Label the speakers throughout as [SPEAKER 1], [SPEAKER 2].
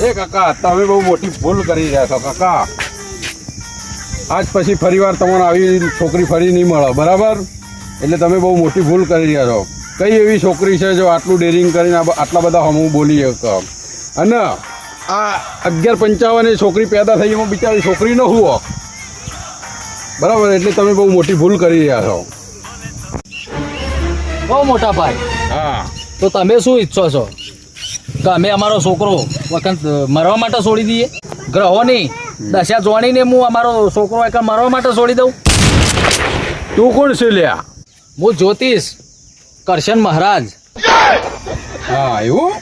[SPEAKER 1] એ કાકા તમે બહુ મોટી ભૂલ કરી રહ્યા છો કાકા. આજ પછી ફરીવાર તમને આવી છોકરી ફરી નહીં મળે, બરાબર? એટલે તમે બહુ મોટી ભૂલ કરી રહ્યા છો. કઈ એવી છોકરી છે જો આટલું ડેરિંગ કરીને આટલા બધા હમું બોલી શકે? અને આ 11:55 છોકરી પેદા થઈ એમાં બિચારી છોકરી ન હુઓ, બરાબર? એટલે તમે બહુ મોટી ભૂલ કરી રહ્યા છો.
[SPEAKER 2] બહુ મોટા ભાઈ.
[SPEAKER 1] હા,
[SPEAKER 2] તો તમે શું ઈચ્છો છો કે અમે અમારો છોકરો વખત મરવા માટે છોડી દઈએ? ગ્રહોની દશા જોણીને હું અમારો છોકરો એક મરવા માટે છોડી દઉં?
[SPEAKER 1] તું કોણ છે લ્યા?
[SPEAKER 2] હું જ્યોતિષ કરશન મહારાજ.
[SPEAKER 1] હા, એવું?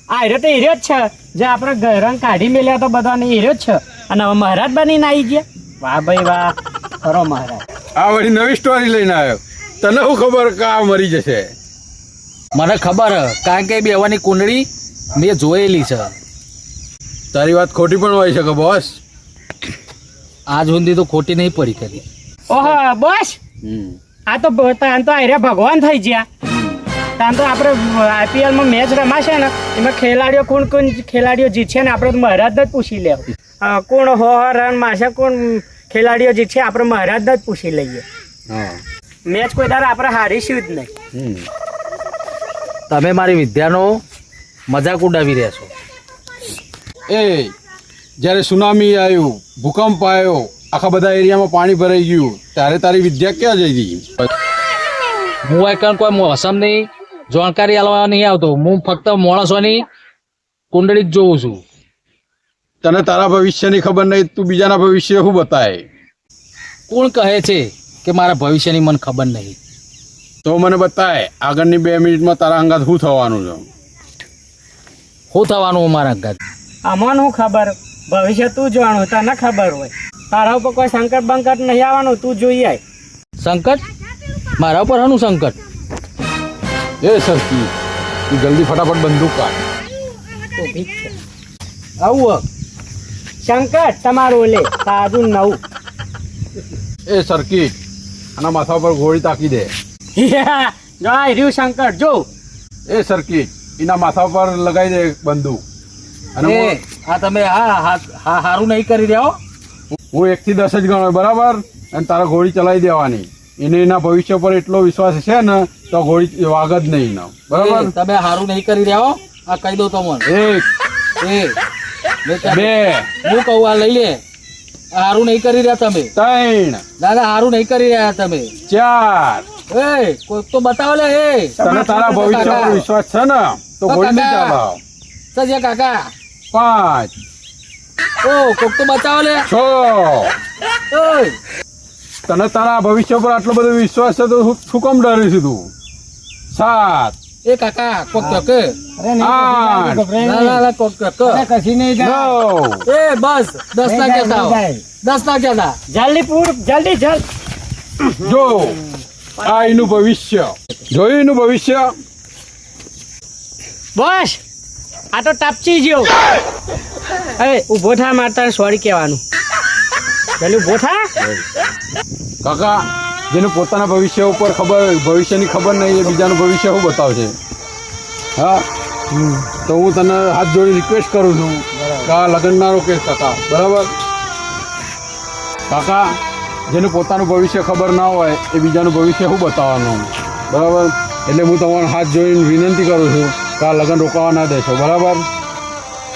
[SPEAKER 3] આ હીરો તો હીરો જ છે જે આપણે રંગ કાઢી મેલ્યા તો બધાને હીરો જ છે, અને હવે મહારાજ બનીને આવી ગયા. વાહ ભાઈ વાહ, ખરો મહારાજ.
[SPEAKER 1] આ વળી નવી સ્ટોરી લઈને આવ્યો. તને શું ખબર કે આ મરી જશે?
[SPEAKER 2] મને ખબર કારણ કે બેવાની કુંડળી મેં જોયેલી છે.
[SPEAKER 1] તારી વાત ખોટી પણ હોઈ શકે બોસ.
[SPEAKER 2] આજ સુધી તો ખોટી નહીં પડી કદી.
[SPEAKER 3] ઓહો બસ, આ તો તાન તો આર્યા ભગવાન થઈ ગયા. તાન તો આપણે આઈપીએલમાં મેચ રમાશે ને એમાં ખેલાડીઓ કોણ ખેલાડીઓ જીતશે ને આપણે મહારાજને જ પૂછી લેવું. કોણ હો રન મારશે, કોણ ખેલાડીઓ જીતશે આપણે મહારાજને જ પૂછી લઈએ. મેચ કોઈ દાડો આપણે હારીશું જ નહીં.
[SPEAKER 2] તમે મારી વિદ્યાનો મજાક ઉડાવી રહ્યા છો.
[SPEAKER 1] એ જ્યારે સુનામી આવ્યું, ભૂકંપ આવ્યો, આખા બધા એરિયામાં પાણી ભરાઈ ગયું, ત્યારે તારી વિદ્યા ક્યાં જઈ ગઈ?
[SPEAKER 2] હું એક કોઈ મોસમની જાણકારી આલવા નહીં આવતો. હું ફક્ત માણસોની કુંડળી જ જોઉં છું.
[SPEAKER 1] તને તારા ભવિષ્યની ખબર નહીં, તું બીજાના ભવિષ્ય શું બતાય?
[SPEAKER 2] કોણ કહે છે કે મારા ભવિષ્યની મને ખબર નહીં?
[SPEAKER 1] તો મને બતાય આગળની 2 મિનિટમાં તારા અંગાત શું થવાનું છે?
[SPEAKER 2] શું થવાનું મારા અંગાત?
[SPEAKER 3] આમાં શું ખબર? ભવિષ્ય તું જોવાનું, તને ખબર હોય. તારા ઉપર કોઈ સંકટ બંકટ નહીં આવવાનું, તું જોઈ આય.
[SPEAKER 2] સંકટ? મારા ઉપર શાનું સંકટ?
[SPEAKER 1] એ સરકી, તું જલ્દી ફટાફટ બંદૂક કાઢ.
[SPEAKER 3] તો ઠીક છે. આવું સંકટ તમારું લે તાજું નવું.
[SPEAKER 1] એ સરકી, આના માથા પર ગોળી તાકી દે.
[SPEAKER 3] જો આ રહ્યું સંકટ, જો.
[SPEAKER 1] એ સરકી, એના માથા પર લગાવી દે બંદૂક. અને
[SPEAKER 2] આ તમે હા હારું નહીં કરી રહ્યા હો.
[SPEAKER 1] હું 1 થી 10 જ ગણો, બરાબર? અને તારા ગોળી ચલાવી દેવાની. એને એના ભવિષ્ય પર એટલો વિશ્વાસ છે ને તો ગોળી વાગ જ નહીં ના, બરાબર?
[SPEAKER 2] તમે હારું નહીં કરી રહ્યા હો. આ કહી દો તમને.
[SPEAKER 1] 1 2
[SPEAKER 2] હું કહું આ લઈ લે. હારું નહીં કરી રહ્યા તમે.
[SPEAKER 1] 3
[SPEAKER 2] દાદા હારું નહીં કરી રહ્યા તમે.
[SPEAKER 1] 4
[SPEAKER 2] કોઈક તો બતાવો લે.
[SPEAKER 1] તને તારા ભવિષ્ય પર વિશ્વાસ છે ને તો ગોળી નહીં ચાલાવ.
[SPEAKER 2] સજ્યા કાકા
[SPEAKER 1] 5
[SPEAKER 2] કોઈક તો બતાવો લે.
[SPEAKER 1] 6 તને તારા ભવિષ્ય પર આટલો બધો વિશ્વાસ છે તો શું કામ ડરે છે તું? 7
[SPEAKER 2] એ કાકા કોક કે
[SPEAKER 1] 8
[SPEAKER 2] કોક કશી નહીં.
[SPEAKER 1] 9
[SPEAKER 2] એ બસ 10 ના કહેતા 10 ના કહેતા.
[SPEAKER 3] જલ્દી પૂર, જલ્દી જલ્દ.
[SPEAKER 1] જો આ એનું ભવિષ્ય જોયું, એનું ભવિષ્ય.
[SPEAKER 3] બસ આ તો ટપચી ગયો. એ ઊભો થા, મારે તારે સોરી કહેવાનું. જલ્દી ઊભો થા.
[SPEAKER 1] કાકા, જેને પોતાના ભવિષ્ય ઉપર ભવિષ્યની ખબર નહીં એ બીજાનું ભવિષ્ય શું બતાવશે? હા, તો હું તને હાથ જોડી રિક્વેસ્ટ કરું છું કે આ લગ્ન ના રોકેશ કાકા, બરાબર? કાકા, જેને પોતાનું ભવિષ્ય ખબર ના હોય એ બીજાનું ભવિષ્ય શું બતાવવાનું, બરાબર? એટલે હું તમારો હાથ જોઈને વિનંતી કરું છું કે આ લગ્ન રોકાવા ના દેશો, બરાબર?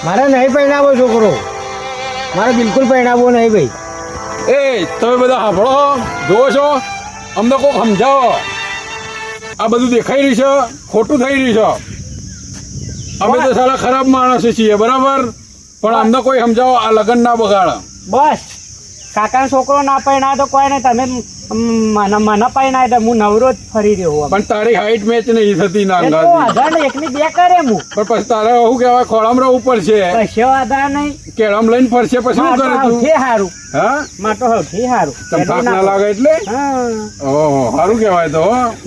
[SPEAKER 3] મારે નહીં પહેણાવો છોકરો, મારે બિલકુલ પહેણાવો નહીં ભાઈ.
[SPEAKER 1] એ તમે બધા સાંભળો, જોવો છો? અમને કોઈક સમજાવો. આ બધું દેખાઈ રહ્યું છે, ખોટું થઈ રહ્યું છે. અમે તો સારા ખરાબ માણસો છીએ, બરાબર? પણ અમને કોઈ સમજાવો, આ લગ્ન ના બગાડ.
[SPEAKER 3] બસ કાકા છોકરો ના પહેણા તો કોઈ નહીં, તમે મને પહેણાય તો હું નવરો જ ફરી રહ્યો.
[SPEAKER 1] પણ તારી હાઈટ મેચ નહીં થતી ના અંગાથી.
[SPEAKER 3] આધાર એકની 2 કરે હું.
[SPEAKER 1] પણ પછી તારે શું કહેવાય, ખોળામ રહેવું પડશે.
[SPEAKER 3] કશો આધાર નહીં.
[SPEAKER 1] કેળામ લઈને ફરશે પછી શું કરે તું?
[SPEAKER 3] સૌથી સારું.
[SPEAKER 1] હા,
[SPEAKER 3] માં તો સૌથી સારું.
[SPEAKER 1] તમ થાક ના લાગે એટલે? ઓહો, સારું કહેવાય તો.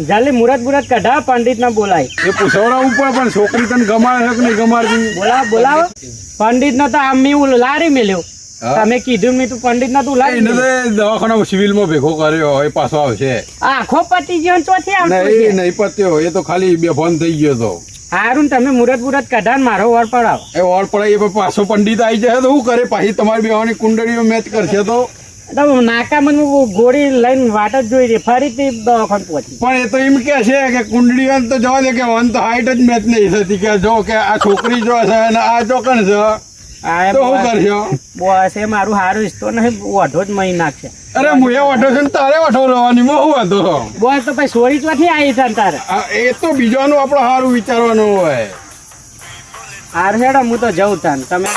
[SPEAKER 3] જલ્દી મુરત કઢા, પંડિત ને બોલાય.
[SPEAKER 1] એ પૂછવડાવું પડે, પણ છોકરી તને ગમાડે છે કે નહીં ગમાડતી?
[SPEAKER 3] બોલાવો પંડિત નો તો આમ લારી મેલ્યો. તમે કીધું મેં તું પંડિત ના તું લાવી
[SPEAKER 1] દવાખાના સિવિલમાં ભેગો કર્યો, એ પાછો આવશે.
[SPEAKER 3] આખો પતિ ગયો ચોથી
[SPEAKER 1] નહીં પત્યો, એ તો ખાલી બેભાન થઈ ગયો તો.
[SPEAKER 3] હારું તમે મુરત કઢાન મારો વર પડાવો.
[SPEAKER 1] એ ઓળ પડે એ પાછો પંડિત આવી જાય તો શું કરે? પાછી તમારી બેવાની કુંડળીઓ મેચ કરશે તો
[SPEAKER 3] તો નાકામાં હું ગોળી લઈને વાટ જ જોઈ રહી ફરીથી દવાખાને પહોંચી.
[SPEAKER 1] પણ એ તો એમ કે છે કે કુંડળીઓ તો જવા દે કે વન તો હાઈટ જ મેચ નહીં થતી કે જો કે આ છોકરી જો છે અને આ ચોકણ છે
[SPEAKER 3] આ
[SPEAKER 1] તો શું કરશો?
[SPEAKER 3] બસ એ મારું હારું ઈચ્છતો નહીં ઓઢો જ મહી નાખશે.
[SPEAKER 1] અરે હું એ વઠો છું ને તારે વઠો રહેવાની માં શું હતો?
[SPEAKER 3] બસ તો પછી સોરી ચોથી આવી છે ને તારે.
[SPEAKER 1] એ તો બીજાનું આપણે સારું વિચારવાનું હોય.
[SPEAKER 3] હાર હેડો હું તો જઉં તાન તમે